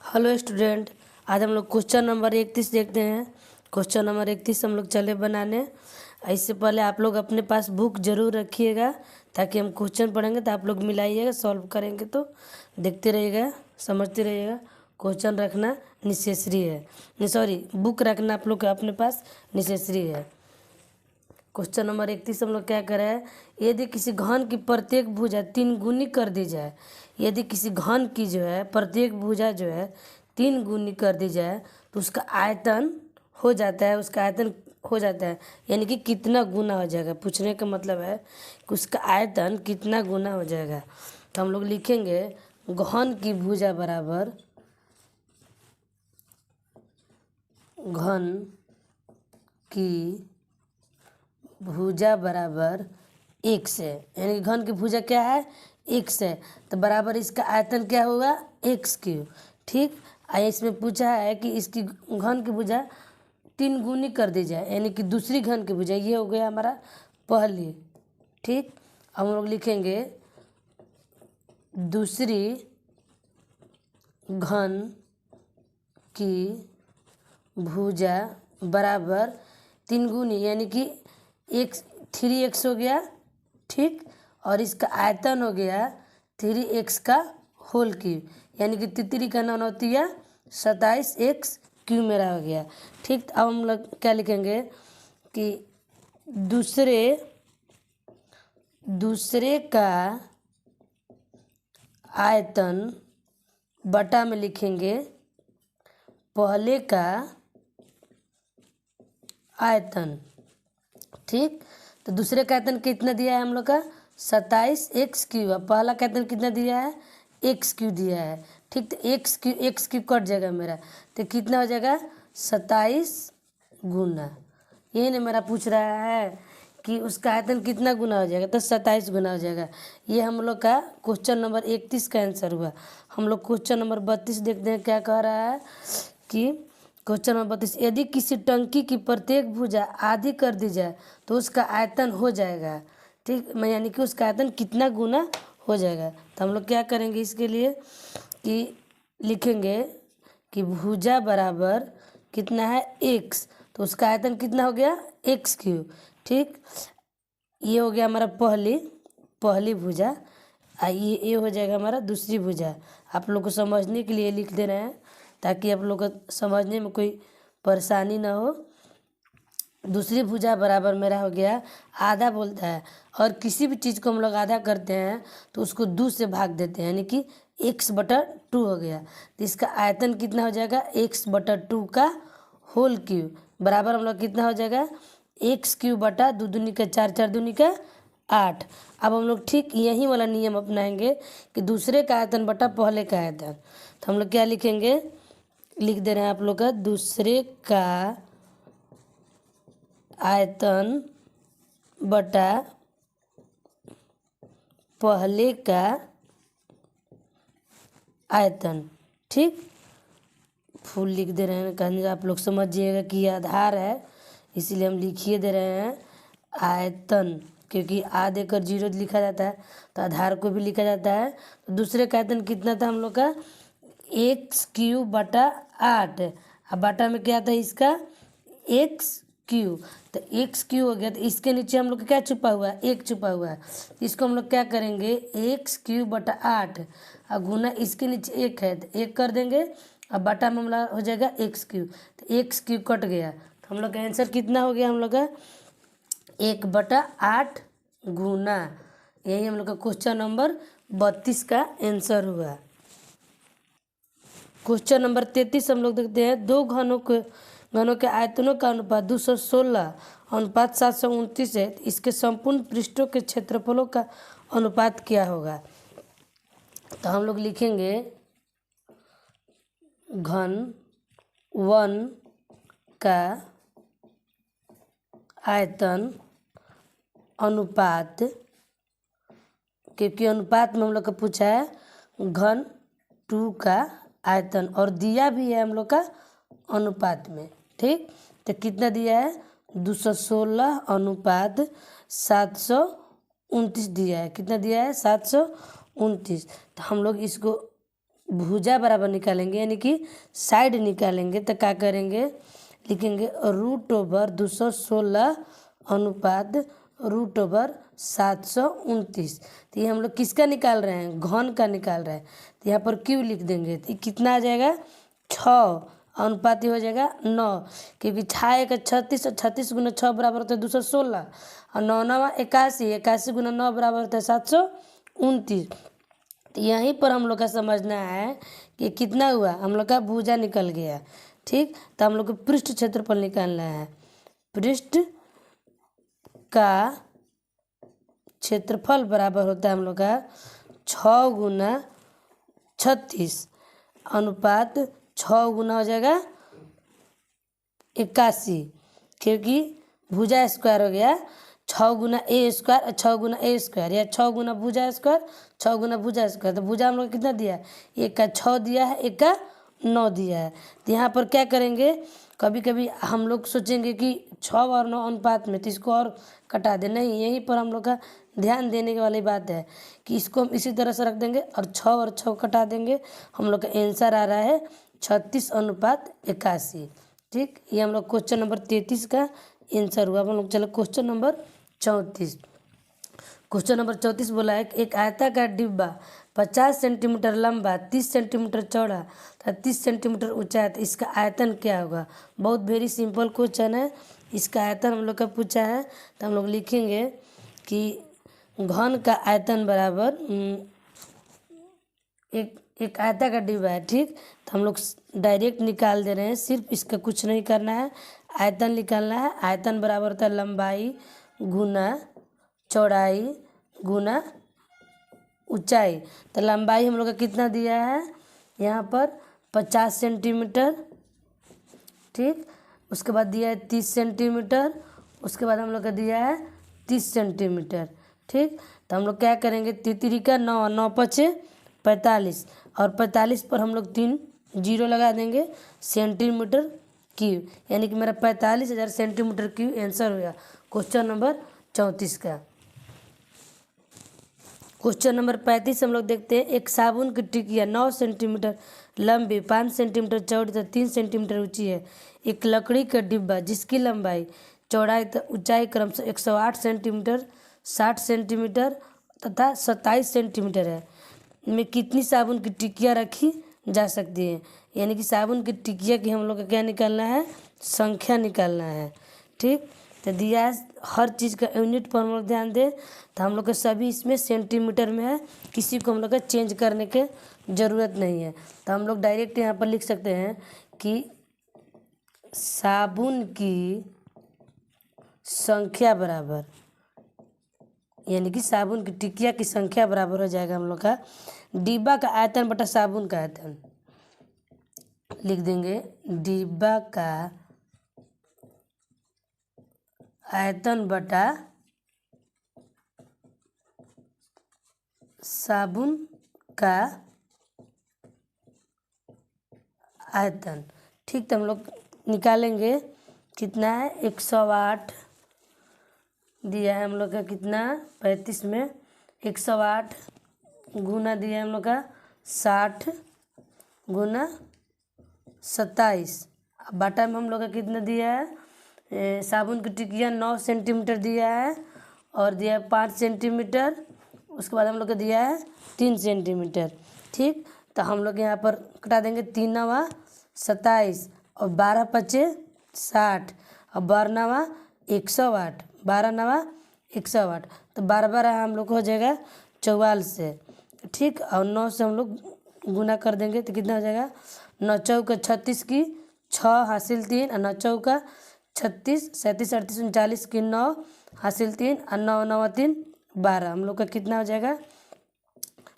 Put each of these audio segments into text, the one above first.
Hello student, आज हम लोग क्वेश्चन नंबर 31 देखते हैं। क्वेश्चन नंबर 31 हम लोग चले बनाने। इससे पहले आप लोग अपने पास बुक जरूर रखिएगा ताकि हम क्वेश्चन पढ़ेंगे तो आप लोग मिलाइएगा, सॉल्व करेंगे तो देखते रहिएगा, समझते रहिएगा। क्वेश्चन रखना नेसेसरी है, नहीं सॉरी, बुक रखना आप लोग के अपने पास नेसेसरी है। क्वेश्चन नंबर 31 हम लोग क्या कर रहे हैं। यदि किसी घन की प्रत्येक भुजा 3 गुनी कर दी जाए, यदि किसी घन की जो है प्रत्येक भुजा जो है 3 गुनी कर दी जाए तो उसका आयतन हो जाता है, उसका आयतन हो जाता है यानी कि कितना गुना हो जाएगा। पूछने का मतलब है कि उसका आयतन कितना गुना हो जाएगा। तो हम लोग लिखेंगे घन की भुजा बराबर घन की भुजा बराबर x है, यानी कि घन की भुजा क्या है, x है, तो बराबर इसका आयतन क्या होगा, x3। ठीक, इसमें पूछा है कि इसकी घन की भुजा 3 गुनी कर दी जाए, यानी कि दूसरी घन की भुजा, ये हो गया हमारा पहली। ठीक, अब हम लोग लिखेंगे दूसरी घन की भुजा बराबर 3 गुनी, यानी कि 3x हो गया। ठीक, और इसका आयतन हो गया 3x का होल क्यूब, यानी कि तितरी का 9 27x क्यूब मेरा हो गया। ठीक, तो अब हम लोग क्या लिखेंगे कि दूसरे का आयतन बटा में लिखेंगे पहले का आयतन। ठीक, तो दूसरे का आयतन कितना दिया है हम लोग का 27x क्यूब, पहला का आयतन कितना दिया है x क्यूब दिया है। ठीक, तो x क्यूब कट जाएगा मेरा, तो कितना हो जाएगा 27 गुना। ये ना मेरा पूछ रहा है कि उसका आयतन कितना गुना हो जाएगा, तो 27 गुना हो जाएगा। ये हम लोग का क्वेश्चन नंबर 31 का आंसर हुआ। हम लोग क्वेश्चन नंबर 32 देखते हैं क्या कह रहा है कि क्वेश्चन नंबर 32, यदि किसी टंकी की प्रत्येक भुजा आधी कर दी जाए तो उसका आयतन हो जाएगा। ठीक, यानी कि उसका आयतन कितना गुना हो जाएगा। तो हम लोग क्या करेंगे इसके लिए कि लिखेंगे कि भुजा बराबर कितना है x, तो उसका आयतन कितना हो गया x3। ठीक, ये हो गया हमारा पहली भुजा, ये हो जाएगा हमारा दूसरी भुजा। आप लोग को समझने के लिए लिख दे रहे हैं ताकि आप लोग को समझने में कोई परेशानी ना हो। दूसरी भुजा बराबर मेरा हो गया आधा बोलता है, और किसी भी चीज़ को हम लोग आधा करते हैं तो उसको 2 से भाग देते हैं, यानी कि x/2 हो गया। तो इसका आयतन कितना हो जाएगा x/2 का होल क्यूब बराबर हम लोग कितना हो जाएगा x³ बटा 2 दूनी का 4, 4 दूनी का 8। अब हम लोग ठीक यही वाला नियम अपनाएंगे कि दूसरे का आयतन बटा पहले का आयतन। तो हम लोग क्या लिखेंगे, लिख दे रहे हैं आप लोग का दूसरे का आयतन बटा पहले का आयतन। ठीक, फुल लिख दे रहे हैं, कहीं आप लोग समझिएगा कि ये आधार है इसीलिए हम लिखिए दे रहे हैं आयतन, क्योंकि आ देकर 0 लिखा जाता है तो आधार को भी लिखा जाता है। तो दूसरे का आयतन कितना था हम लोग का x³ बटा 8, अब बटा में क्या था इसका x³, तो x³ हो गया। तो इसके नीचे हम लोग का क्या छुपा हुआ है, 1 छुपा हुआ है। इसको हम लोग क्या करेंगे x³ बटा 8, और गुना इसके नीचे 1 है तो 1 कर देंगे, अब बटा में हमारा हो जाएगा x³, तो x³ कट गया। तो हम लोग का आंसर कितना हो गया हम लोग का 1/8 गुना। यही हम लोग का क्वेश्चन नंबर 32 का आंसर हुआ। क्वेश्चन नंबर 33 हम लोग देखते हैं, दो घनों के आयतनों का अनुपात 216 अनुपात 729 है, इसके संपूर्ण पृष्ठों के क्षेत्रफलों का अनुपात क्या होगा। तो हम लोग लिखेंगे घन 1 का आयतन अनुपात, क्योंकि अनुपात में हम लोग का पूछा है घन 2 का आयतन, और दिया भी है हम लोग का अनुपात में। ठीक, तो कितना दिया है 216 अनुपात 729 दिया है, कितना दिया है 729। तो हम लोग इसको भुजा बराबर निकालेंगे यानी कि साइड निकालेंगे तो क्या करेंगे, लिखेंगे √216 अनुपात √729। तो ये हम लोग किसका निकाल रहे हैं, घन का निकाल रहे हैं। तो यहाँ पर क्यू लिख देंगे तो कितना आ जाएगा 6 अनुपात हो जाएगा 9, क्योंकि 6 एक 36 और 36 गुना 6 बराबर होता है 216 और 9 9 81, 81 गुना 9 बराबर होता है 729। तो यहीं पर हम लोग का समझना है कि कितना हुआ, हम लोग का भुजा निकल गया। ठीक, तो हम लोग को पृष्ठ क्षेत्रफल निकालना है। पृष्ठ का क्षेत्रफल बराबर होता है हम लोग का 6 गुना 36 अनुपात 6 गुना हो जाएगा 81, क्योंकि भुजा स्क्वायर हो गया 6 गुना ए स्क्वायर और 6 गुना ए स्क्वायर या 6 गुना भुजा स्क्वायर 6 गुना भुजा स्क्वायर। तो भुजा हम लोग कितना दिया है, एक का 6 दिया है, एक का 9 दिया है। तो यहाँ पर क्या करेंगे, कभी कभी हम लोग सोचेंगे कि 6 और 9 अनुपात में, तो इसको और कटा दे, नहीं, यहीं पर हम लोग का ध्यान देने की वाली बात है कि इसको हम इसी तरह से रख देंगे और 6 और 6 कटा देंगे। हम लोग का आंसर आ रहा है 36 अनुपात 81। ठीक, ये हम लोग क्वेश्चन नंबर 33 का आंसर हुआ। हम लोग चलो क्वेश्चन नंबर 34। क्वेश्चन नंबर 34 बोला है एक आयताकार डिब्बा 50 सेंटीमीटर लंबा, 30 सेंटीमीटर चौड़ा तथा 30 सेंटीमीटर ऊंचा है, तो इसका आयतन क्या होगा। बहुत वेरी सिंपल क्वेश्चन है। इसका आयतन हम लोग का पूछा है, तो हम लोग लिखेंगे कि घन का आयतन बराबर एक आयताकार डिब्बा है। ठीक, तो हम लोग डायरेक्ट निकाल दे रहे हैं, सिर्फ इसका कुछ नहीं करना है, आयतन निकालना है। आयतन बराबर होता है लंबाई गुना चौड़ाई गुना ऊंचाई। तो लंबाई हम लोग का कितना दिया है यहाँ पर 50 सेंटीमीटर। ठीक, उसके बाद दिया है 30 सेंटीमीटर, उसके बाद हम लोग का दिया है 30 सेंटीमीटर। ठीक, तो हम लोग क्या करेंगे, तितरी का 9 9 पचे 45 और 45 पर हम लोग 3 जीरो लगा देंगे, सेंटीमीटर क्यूब, यानी कि मेरा 45,000 सेंटीमीटर क्यूब आंसर हुआ क्वेश्चन नंबर 34 का। क्वेश्चन नंबर 35 हम लोग देखते हैं एक साबुन की टिकिया 9 सेंटीमीटर लंबी, 5 सेंटीमीटर चौड़ी तथा 3 सेंटीमीटर ऊंची है। एक लकड़ी का डिब्बा जिसकी लंबाई चौड़ाई तथा ऊंचाई क्रमशः 108 सेंटीमीटर 60 सेंटीमीटर तथा 27 सेंटीमीटर है, में कितनी साबुन की टिकिया रखी जा सकती है। यानी कि साबुन की टिकिया की हम लोग का क्या निकालना है, संख्या निकालना है। ठीक, तो दिया है हर चीज़ का यूनिट पर हम लोग ध्यान दें, तो हम लोग का सभी इसमें सेंटीमीटर में है, किसी को हम लोग का चेंज करने के ज़रूरत नहीं है। तो हम लोग डायरेक्ट यहाँ पर लिख सकते हैं कि साबुन की संख्या बराबर, यानी कि साबुन की टिकिया की संख्या बराबर हो जाएगा हम लोग का डिब्बा का आयतन बटा साबुन का आयतन। लिख देंगे डिब्बा का आयतन बटा साबुन का आयतन। ठीक, तो हम लोग निकालेंगे कितना है 108 दिया है हम लोग का, कितना 35 में 108 गुना दिया है हम लोग का 60 गुना 27, बाटा में हम लोग का कितना दिया है, साबुन की टिकिया 9 सेंटीमीटर दिया है और दिया है 5 सेंटीमीटर, उसके बाद हम लोग को दिया है 3 सेंटीमीटर। ठीक, तो हम लोग यहाँ पर कटा देंगे 3 नवा 27 और 12 पचे 60 और 12 नवा 108, 12 नवा 108, तो 12 12 हम लोग को हो जाएगा 44। ठीक, और 9 से हम लोग गुना कर देंगे तो कितना हो जाएगा 9 चौका 36 की 6 हासिल 3 और 9 चौका 36 37 38 39 की 9 हासिल 3 और 9 9 3 12, हम लोग का कितना हो जाएगा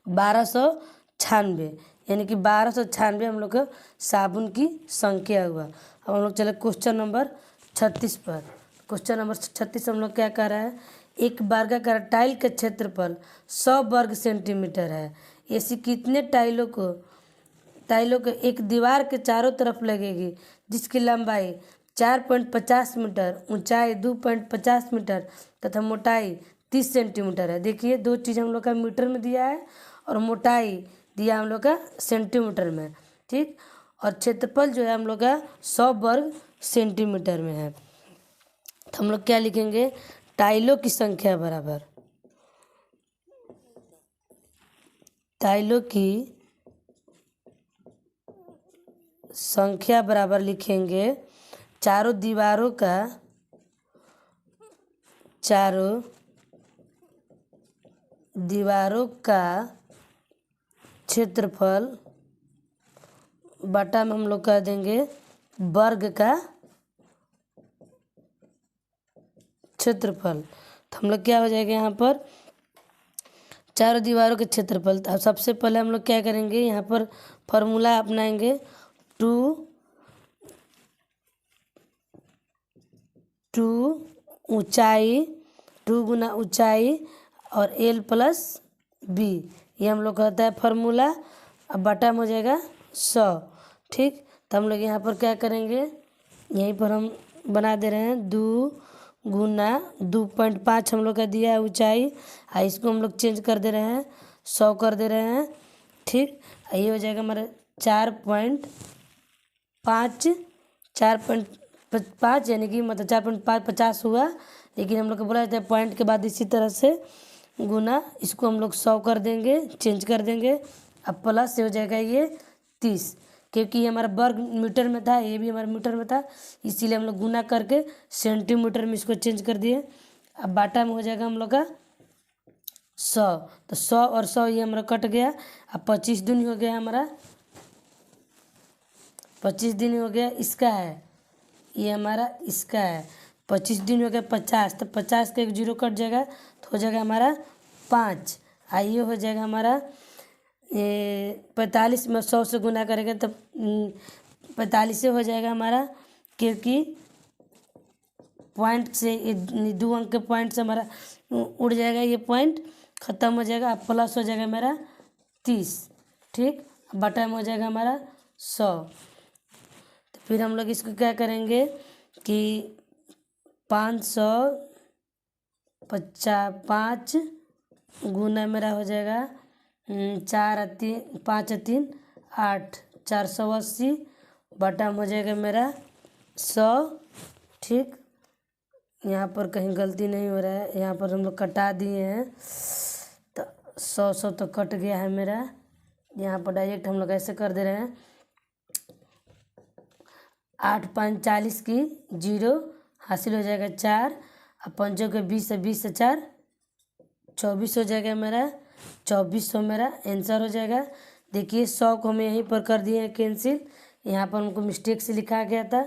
1296, यानी कि 1296 हम लोग का साबुन की संख्या हुआ। अब हम लोग चले क्वेश्चन नंबर 36 पर। क्वेश्चन नंबर 36 हम लोग क्या कह रहा है, एक वर्गाकार टाइल का क्षेत्रफल 100 वर्ग सेंटीमीटर है। ऐसी कितने टाइलों को एक दीवार के चारों तरफ लगेगी जिसकी लंबाई 4.50 मीटर, ऊंचाई 2.50 मीटर तथा मोटाई 30 सेंटीमीटर है। देखिए दो चीज़ हम लोग का मीटर में दिया है और मोटाई दिया हम लोग का सेंटीमीटर में, ठीक। और क्षेत्रफल जो है हम लोग का 100 वर्ग सेंटीमीटर में है। तो हम लोग क्या लिखेंगे, टाइलों की संख्या बराबर, टाइलों की संख्या बराबर लिखेंगे चारों दीवारों का क्षेत्रफल बटा में हम लोग कर देंगे वर्ग का क्षेत्रफल। तो हम लोग क्या हो जाएगा यहाँ पर, चारों दीवारों के क्षेत्रफल। तो सबसे पहले हम लोग क्या करेंगे, यहाँ पर फॉर्मूला अपनाएंगे, टू ऊंचाई, 2 गुना ऊंचाई और L प्लस B, ये हम लोग का होता है फॉर्मूला। अब बटा में हो जाएगा 100, ठीक। तो हम लोग यहाँ पर क्या करेंगे, यहीं पर हम बना दे रहे हैं 2 गुना 2.5 हम लोग का दिया है ऊंचाई, इसको हम लोग चेंज कर दे रहे हैं 100 कर दे रहे हैं, ठीक। ये हो जाएगा हमारा 4.5 यानी कि मतलब 4.5 हुआ, लेकिन हम लोग को बोला जाता है पॉइंट के बाद इसी तरह से गुना, इसको हम लोग 100 कर देंगे, चेंज कर देंगे। अब प्लस से हो जाएगा ये 30, क्योंकि ये हमारा वर्ग मीटर में था, ये भी हमारा मीटर में था, इसीलिए हम लोग गुना करके सेंटीमीटर में इसको चेंज कर दिए। अब बाटा में हो जाएगा हम लोग का 100, तो 100 और 100 ये हमारा कट गया। अब 25 दिन हो गया हमारा, 25 दिन हो गया इसका है, ये हमारा इसका है। 25 दिन हो गया 50, तो 50 का एक जीरो कट जाएगा, तो हो जाएगा हमारा 5। आइए हो जाएगा हमारा 45 में 100 से गुना करेंगे तब 45 से हो जाएगा हमारा, क्योंकि पॉइंट से 2 अंक के पॉइंट से हमारा उड़ जाएगा, ये पॉइंट ख़त्म हो जाएगा। अब प्लस हो जाएगा मेरा 30, ठीक। बटा में हो जाएगा हमारा 100। तो फिर हम लोग इसको क्या करेंगे कि 5 गुना मेरा हो जाएगा 4 3 5 3 8 480 बटा में हो जाएगा मेरा 100, ठीक। यहाँ पर कहीं गलती नहीं हो रहा है, यहाँ पर हम लोग कटा दिए हैं, तो 100 तो कट गया है मेरा। यहाँ पर डायरेक्ट हम लोग ऐसे कर दे रहे हैं, 8 5 40 की 0 हासिल हो जाएगा 4, अब 5 के 20 है, 20 से 4 24 हो जाएगा मेरा, 2400 मेरा आंसर हो जाएगा। देखिए 100 को हम यहीं पर कर दिए हैं कैंसिल, यहाँ पर हमको मिस्टेक से लिखा गया था,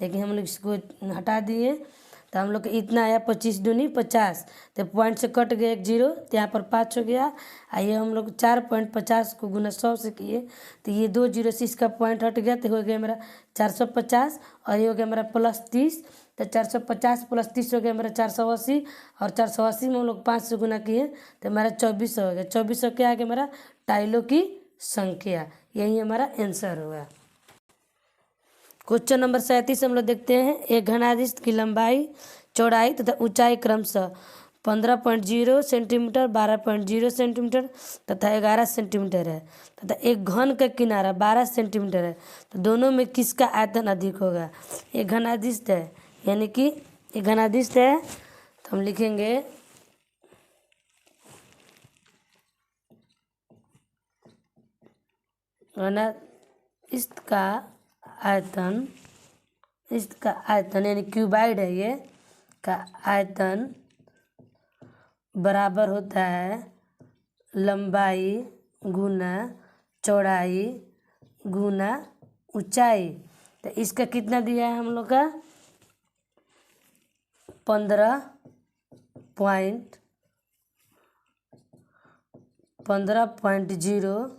लेकिन हम लोग इसको हटा दिए। तो हम लोग इतना आया 25 दूनी 50, तो पॉइंट से कट गया एक जीरो, तो यहाँ पर 5 हो गया। आइए हम लोग 4.50 को गुना 100 से किए, तो ये 2 जीरो से इसका पॉइंट हट गया, तो हो गया मेरा 450, और ये हो गया मेरा प्लस 30, तो 450 प्लस 30 हो गया मेरा 480, और 480 में हम लोग 5 से गुना किए तो मेरा 2400 हो गया। 2400 क्या आ गया मेरा, टाइलों की संख्या, यही हमारा आंसर हुआ। क्वेश्चन नंबर 37 हम लोग देखते हैं। एक घनादिश की लंबाई, चौड़ाई तथा ऊंचाई क्रमशः 15.0 सेंटीमीटर, 12.0 सेंटीमीटर तथा 11 सेंटीमीटर है, तथा एक घन का किनारा 12 सेंटीमीटर है, तो दोनों में किसका आयतन अधिक होगा। एक घनादिश है, यानी कि एक घनादिश है, तो हम लिखेंगे घनादिश का आयतन, इसका आयतन यानी क्यूबाइड है ये, का आयतन बराबर होता है लंबाई गुना चौड़ाई गुना ऊंचाई। तो इसका कितना दिया है हम लोग का 15.0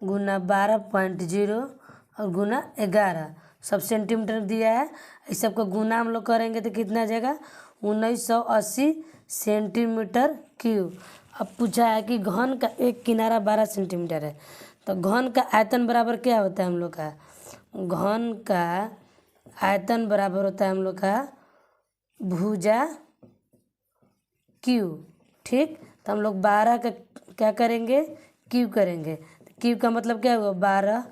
गुना 12.0 और गुना 11, सब सेंटीमीटर दिया है। इस सबको गुना हम लोग करेंगे तो कितना आ जाएगा 1980 सेंटीमीटर क्यूब। अब पूछा है कि घन का एक किनारा 12 सेंटीमीटर है, तो घन का आयतन बराबर क्या होता है हम लोग का, घन का आयतन बराबर होता है हम लोग का भुजा क्यू, ठीक। तो हम लोग 12 का क्या करेंगे क्यू करेंगे, तो क्यूब का मतलब क्या हुआ 12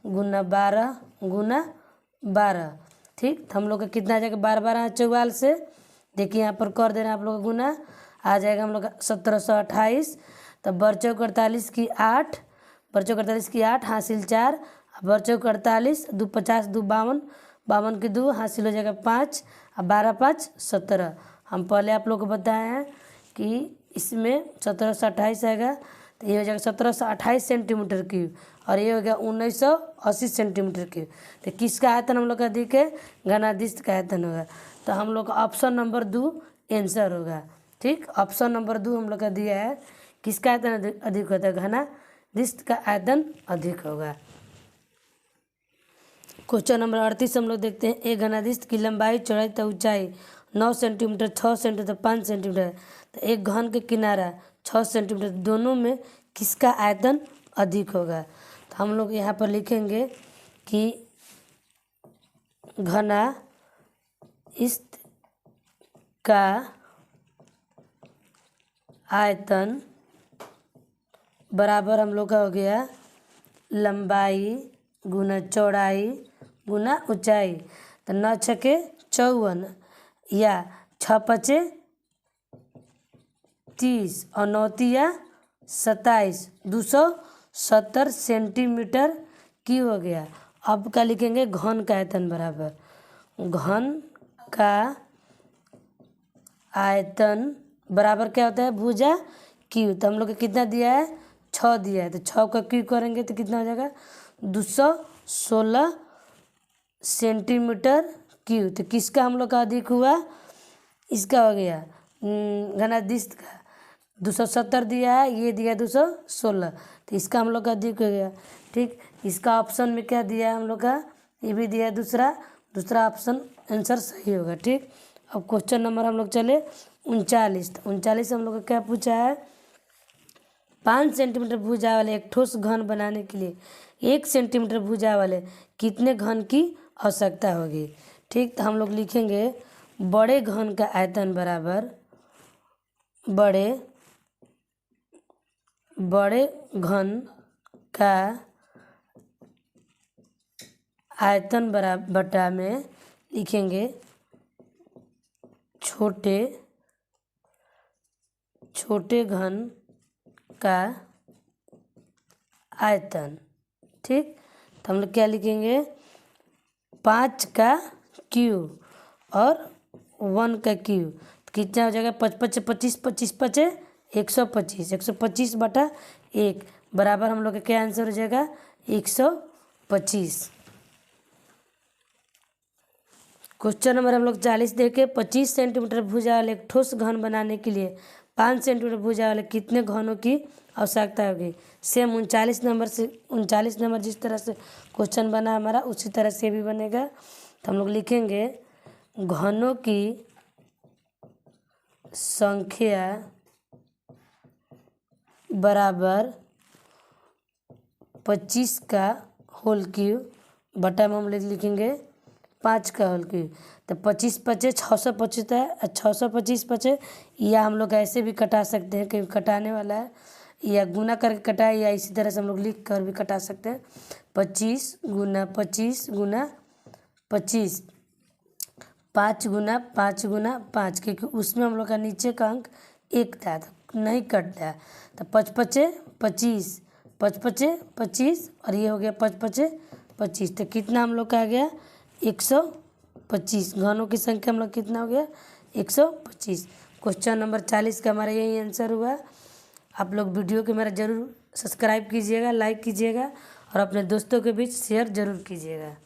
गुना 12 गुना 12। ठीक, तो हम लोग का कितना आ जाएगा 12 12 से देखिए यहाँ पर कर देना आप लोग का गुना आ जाएगा हम लोग का 1728। तब बरचौक 48 की 8, बरचौक 48 की 8 हासिल 4, बरचौक 48 दो 50 दो 52, 52 की 2 हासिल हो जाएगा 5, अब 12 5 17। हम पहले आप लोग को बताए हैं कि इसमें 1728 आएगा तो ये हो जाएगा 1728 सेंटीमीटर क्यूब और ये हो गया 1980 सेंटीमीटर क्यूब। तो किसका आयतन हम लोग का अधिक है, घनादिस्त का आयतन होगा। तो हम लोग का ऑप्शन नंबर 2 आंसर होगा। ठीक, ऑप्शन नंबर 2 हम लोग का दिया है किसका आयतन अधिक होता है, घनादिस्त का आयतन अधिक होगा। क्वेश्चन नंबर 38 हम लोग देखते हैं। एक घनादिस्त की लंबाई चौड़ाई तथा ऊंचाई 9 सेंटीमीटर 6 सेंटीमीटर 5 सेंटीमीटर, तो एक घन के किनारा 6 सेंटीमीटर, दोनों में किसका आयतन अधिक होगा। तो हम लोग यहाँ पर लिखेंगे कि घनादिस्त का आयतन बराबर हम लोग का हो गया लंबाई गुना चौड़ाई गुना ऊंचाई। तो 9 छके 54 या 6 पचे 30 और 9 तिया 27, 270 सेंटीमीटर क्यूब हो गया। अब क्या लिखेंगे, घन का आयतन बराबर घन का आयतन बराबर क्या होता है भुजा क्यूब। तो हम लोग को कितना दिया है 6 दिया है, तो 6 का क्यूब करेंगे तो कितना हो जाएगा 216 सेंटीमीटर क्यूब। तो किसका हम लोग का अधिक हुआ, इसका हो गया घनादिस्त का 270 दिया है, ये दिया 216, तो इसका हम लोग का अधिक हो गया। ठीक, इसका ऑप्शन में क्या दिया है हम लोग का, ये भी दिया है दूसरा ऑप्शन आंसर सही होगा। ठीक, अब क्वेश्चन नंबर हम लोग चले 39। 39 हम लोग का क्या पूछा है, 5 सेंटीमीटर भुजा वाले एक ठोस घन बनाने के लिए 1 सेंटीमीटर भुजा वाले कितने घन की आवश्यकता होगी। ठीक, तो हम लोग लिखेंगे बड़े घन का आयतन बराबर बड़े घन का आयतन बराबर बटा में लिखेंगे छोटे घन का आयतन। ठीक, तो हम लोग क्या लिखेंगे 5 का क्यूब और 1 का क्यूब, तो कितना हो जाएगा 5 5 25 25 पचे 125, 125 बटा 1 बराबर हम लोग का क्या आंसर हो जाएगा 125। क्वेश्चन नंबर हम लोग 40 देखे। 25 सेंटीमीटर भुजा वाले एक ठोस घन बनाने के लिए 5 सेंटीमीटर भुजा वाले कितने घनों की आवश्यकता होगी। सेम 39 नंबर जिस तरह से क्वेश्चन बना हमारा उसी तरह से भी बनेगा। तो हम लोग लिखेंगे घनों की संख्या बराबर 25 का होल क्यूब बटा में हम लिखेंगे 5 का होल क्यूब। तो 25 पचे 625 है, 625 पचे, या हम लोग ऐसे भी कटा सकते हैं, कहीं कटाने वाला है या गुना करके कटाए, या इसी तरह से हम लोग लिख कर भी कटा सकते हैं। 25 गुना 25 गुना 25, 5 गुना 5 गुना 5, क्योंकि उसमें हम लोग का नीचे का अंक 1 था तो नहीं कटता है। तो 5 पचे 25, 5 पचे 25 और ये हो गया 5 पचे 25, तो कितना हम लोग का आ गया 125। घनों की संख्या हम लोग कितना हो गया 125। क्वेश्चन नंबर 40 का हमारा यही आंसर हुआ। आप लोग वीडियो को मेरा ज़रूर सब्सक्राइब कीजिएगा, लाइक कीजिएगा और अपने दोस्तों के बीच शेयर ज़रूर कीजिएगा।